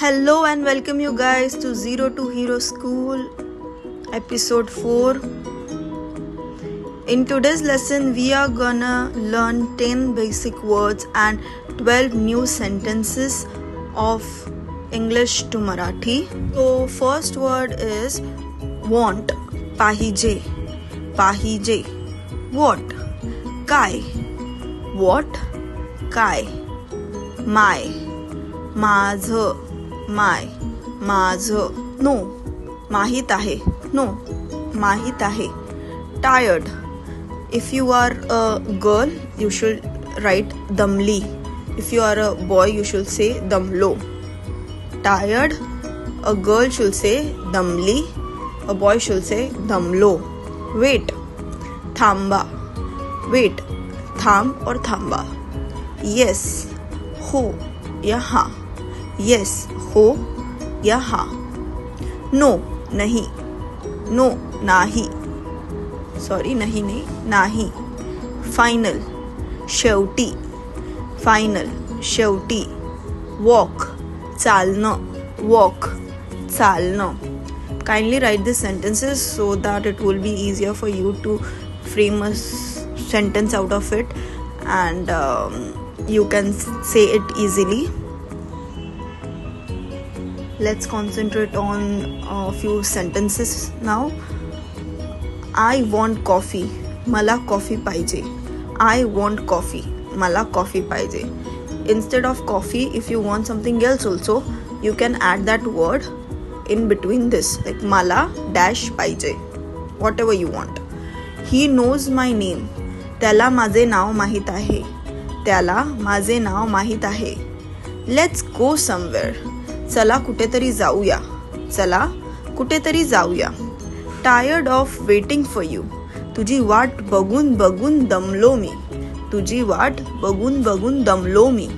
Hello and welcome you guys to Zero to Hero School episode 4. In today's lesson we are gonna learn 10 basic words and 12 new sentences of English to Marathi. So first word is want. Pahije. Pahije. What? Kai. What? Kai. My. माझं. माय माझं. No माहित आहे. No माहित आहे. Tired. If you are a girl you should write दमली. If you are a boy you should say दमलो. Tired a girl should say दमली. A boy should say दमलो. वेट थांबा. वेट थांब और थांबा. येस हो या हाँ. येस हो या हाँ. नो नहीं. नो नाही. सॉरी नहीं नाही. फायनल शेवटी. फायनल शेवटी. वॉक चालणं. वॉक चालणं. Kindly write these sentences so that it will be easier for you to frame a sentence out of it and you can say it easily. Let's concentrate on a few sentences now. I want coffee. मला coffee पाहिजे. I want coffee. मला coffee पाहिजे. Instead of coffee, if you want something else also, you can add that word in between this. Like मला dash पाहिजे. Whatever you want. He knows my name. त्याला माझे नाव माहित आहे. त्याला माझे नाव माहित आहे. Let's go somewhere. चला कुठेतरी जाऊया. चला कुठेतरी जाऊया. Tired of waiting for you. तुझी वाट बघून बघून दमलो मी. तुझी वाट बघून बघून दमलो मी.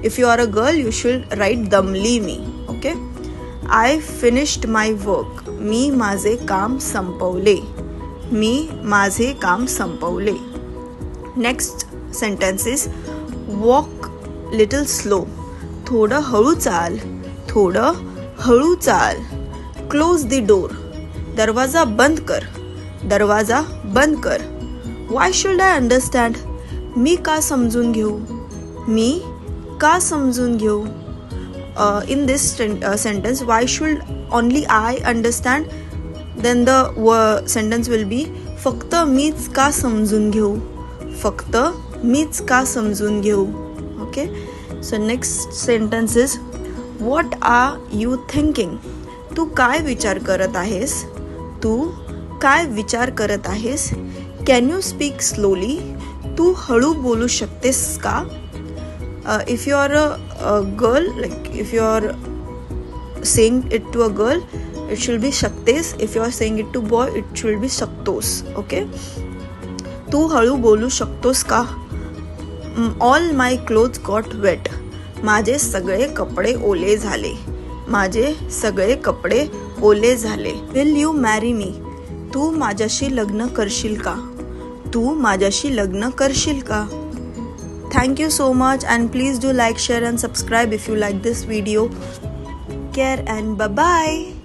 If you are a girl you should write दमली मी. Okay. I finished my work. मी माझे काम संपवले. मी माझे काम संपवले. Next sentence is walk little slow. थोडं हळू चाल. थोडं हळू चाल. Close the door. दरवाजा बंद कर. दरवाजा बंद कर. Why should I understand. मी का समजून घेऊ. मी का समजून घेऊ. In this sentence why should only I understand then the sentence will be फक्त मीच का समजून घेऊ. फक्त मीच का समजून घेऊ. Okay. So next sentence is What are you thinking? तू काय विचार करत आहेस. तू काय विचार करत आहेस. Can you speak slowly? तू हळू बोलू शकतेस का. If you are a girl, like if you are saying it to a girl, it should be शकतेस. If you are saying it to boy, it should be शकतोस. Okay? तू हळू बोलू शकतोस का. All my clothes got wet. माझे सगळे कपडे ओले झाले. माझे सगळे कपडे ओले झाले. Will you marry me. तू माझ्याशी लग्न करशील का. तू माझ्याशी लग्न करशील का. Thank you so much and please do like, share and subscribe if you like this video. Care and bye bye.